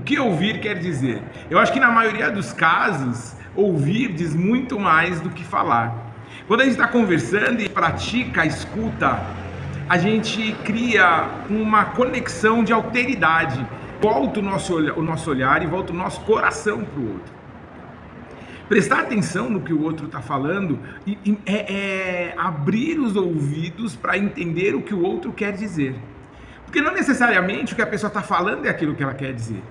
que ouvir quer dizer? Eu acho que na maioria dos casos, ouvir diz muito mais do que falar. Quando a gente está conversando e pratica a escuta, a gente cria uma conexão de alteridade. Volta o nosso olhar e volta o nosso coração para o outro. Prestar atenção no que o outro está falando é abrir os ouvidos para entender o que o outro quer dizer. Porque não necessariamente o que a pessoa está falando é aquilo que ela quer dizer.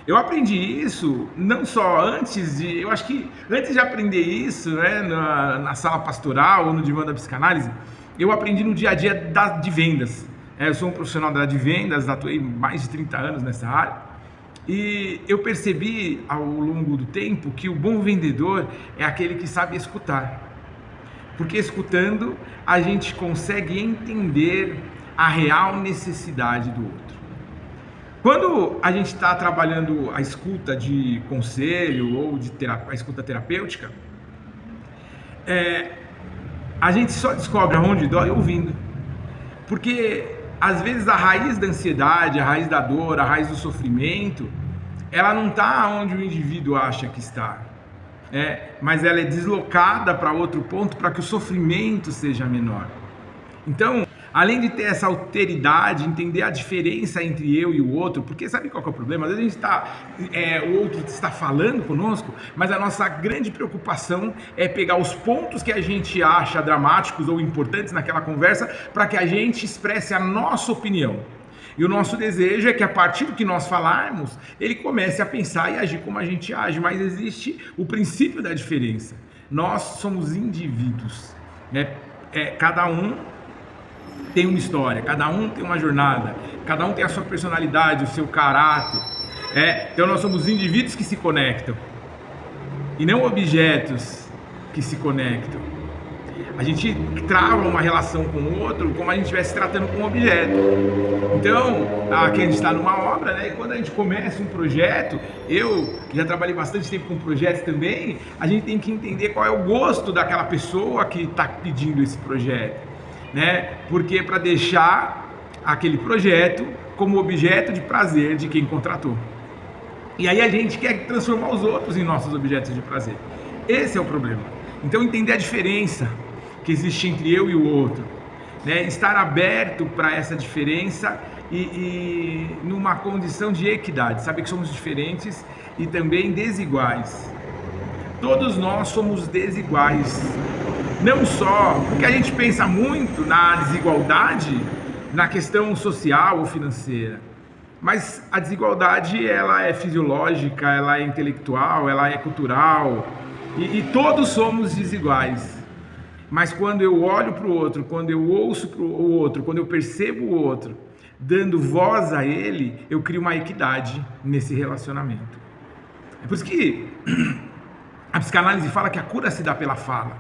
Eu aprendi isso não só eu acho que antes de aprender isso, né, na sala pastoral ou no divã da psicanálise, eu aprendi no dia a dia de vendas. Eu sou um profissional da área de vendas, atuei mais de 30 anos nessa área, e eu percebi ao longo do tempo que o bom vendedor é aquele que sabe escutar. Porque escutando a gente consegue entender a real necessidade do outro. Quando a gente está trabalhando a escuta de conselho ou a escuta terapêutica, a gente só descobre aonde dói ouvindo. Porque às vezes a raiz da ansiedade, a raiz da dor, a raiz do sofrimento, ela não está onde o indivíduo acha que está. Mas ela é deslocada para outro ponto para que o sofrimento seja menor. Então, além de ter essa alteridade, entender a diferença entre eu e o outro, porque sabe qual que é o problema? Às vezes o outro está falando conosco, mas a nossa grande preocupação é pegar os pontos que a gente acha dramáticos ou importantes naquela conversa para que a gente expresse a nossa opinião. E o nosso desejo é que a partir do que nós falarmos, ele comece a pensar e agir como a gente age, mas existe o princípio da diferença. Nós somos indivíduos, cada um tem uma história, cada um tem uma jornada, cada um tem a sua personalidade, o seu caráter. Então nós somos indivíduos que se conectam e não objetos que se conectam. A gente trava uma relação com o outro como a gente estivesse tratando com um objeto. Então, aqui a gente está numa obra, e quando a gente começa um projeto, eu que já trabalhei bastante tempo com projetos também, a gente tem que entender qual é o gosto daquela pessoa que está pedindo esse projeto. Porque para deixar aquele projeto como objeto de prazer de quem contratou. E aí a gente quer transformar os outros em nossos objetos de prazer. Esse é o problema. Então entender a diferença que existe entre eu e o outro, estar aberto para essa diferença e numa condição de equidade, saber que somos diferentes e também desiguais. Todos nós somos desiguais. Não só porque a gente pensa muito na desigualdade, na questão social ou financeira, mas a desigualdade ela é fisiológica, ela é intelectual, ela é cultural, e todos somos desiguais. Mas quando eu olho para o outro, quando eu ouço para o outro, quando eu percebo o outro, dando voz a ele, eu crio uma equidade nesse relacionamento. É por isso que a psicanálise fala que a cura se dá pela fala.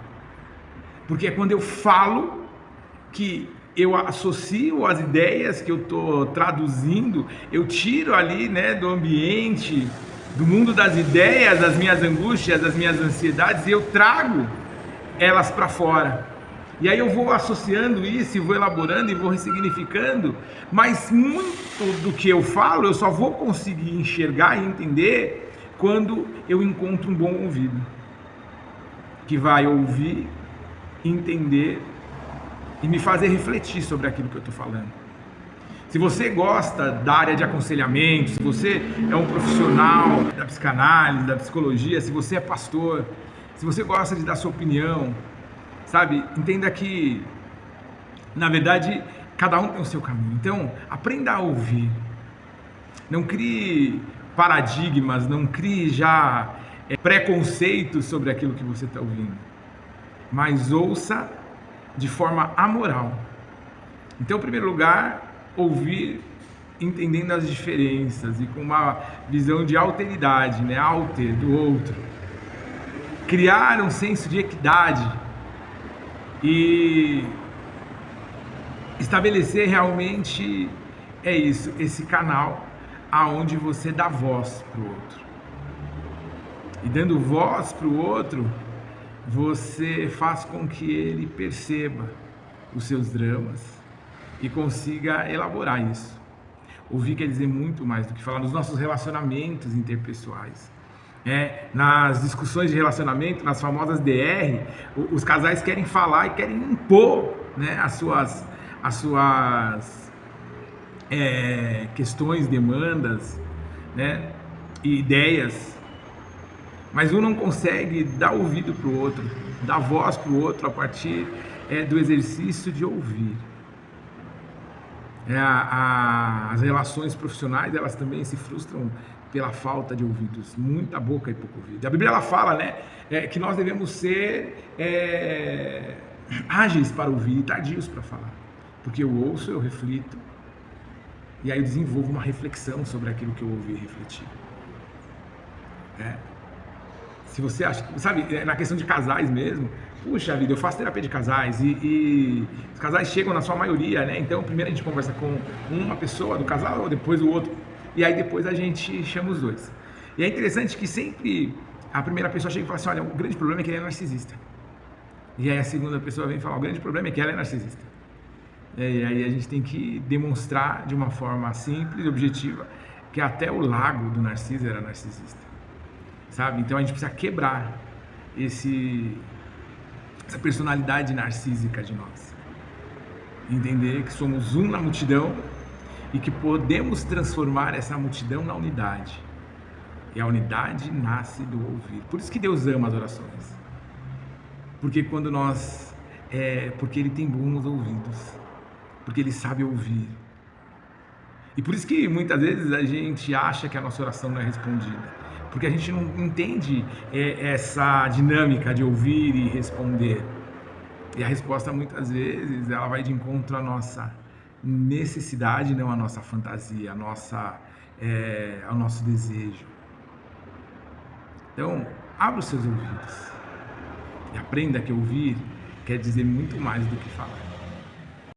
Porque é quando eu falo que eu associo as ideias que eu estou traduzindo, eu tiro ali do ambiente, do mundo das ideias, das minhas angústias, das minhas ansiedades, e eu trago elas para fora. E aí eu vou associando isso, e vou elaborando, e vou ressignificando, mas muito do que eu falo, eu só vou conseguir enxergar e entender quando eu encontro um bom ouvido, que vai ouvir, entender e me fazer refletir sobre aquilo que eu estou falando. Se você gosta da área de aconselhamento, se você é um profissional da psicanálise, da psicologia, se você é pastor, se você gosta de dar sua opinião, sabe? Entenda que, na verdade, cada um tem o seu caminho. Então, aprenda a ouvir. Não crie paradigmas, não crie já preconceitos sobre aquilo que você está ouvindo. Mas ouça de forma amoral. Então, em primeiro lugar, ouvir entendendo as diferenças e com uma visão de alteridade, alter, do outro. Criar um senso de equidade e estabelecer realmente esse canal aonde você dá voz para o outro. E dando voz para o outro, você faz com que ele perceba os seus dramas e consiga elaborar isso. Ouvir quer dizer muito mais do que falar. Nos nossos relacionamentos interpessoais, nas discussões de relacionamento, nas famosas DR, os casais querem falar e querem impor, né, as suas questões, demandas, né, e ideias, mas um não consegue dar ouvido para o outro, dar voz para o outro a partir do exercício de ouvir. As relações profissionais, elas também se frustram pela falta de ouvidos, muita boca e pouco ouvido. A Bíblia ela fala, né, que nós devemos ser ágeis para ouvir e tardios para falar, porque eu ouço, eu reflito, e aí eu desenvolvo uma reflexão sobre aquilo que eu ouvi e refleti. Se você acha, sabe, na questão de casais mesmo, puxa vida, eu faço terapia de casais e os casais chegam na sua maioria, né? Então primeiro a gente conversa com uma pessoa do casal, ou depois o outro, e aí depois a gente chama os dois. E é interessante que sempre a primeira pessoa chega e fala assim, olha, o grande problema é que ele é narcisista. E aí a segunda pessoa vem falar, o grande problema é que ela é narcisista. E aí a gente tem que demonstrar de uma forma simples e objetiva que até o lago do Narciso era narcisista. Sabe? Então a gente precisa quebrar essa personalidade narcísica de nós. Entender que somos um na multidão e que podemos transformar essa multidão na unidade. E a unidade nasce do ouvir. Por isso que Deus ama as orações. Porque quando porque Ele tem bons ouvidos. Porque Ele sabe ouvir. E por isso que muitas vezes a gente acha que a nossa oração não é respondida. Porque a gente não entende essa dinâmica de ouvir e responder. E a resposta muitas vezes ela vai de encontro à nossa necessidade, não à nossa fantasia, ao nosso desejo. Então, abra os seus ouvidos e aprenda que ouvir quer dizer muito mais do que falar.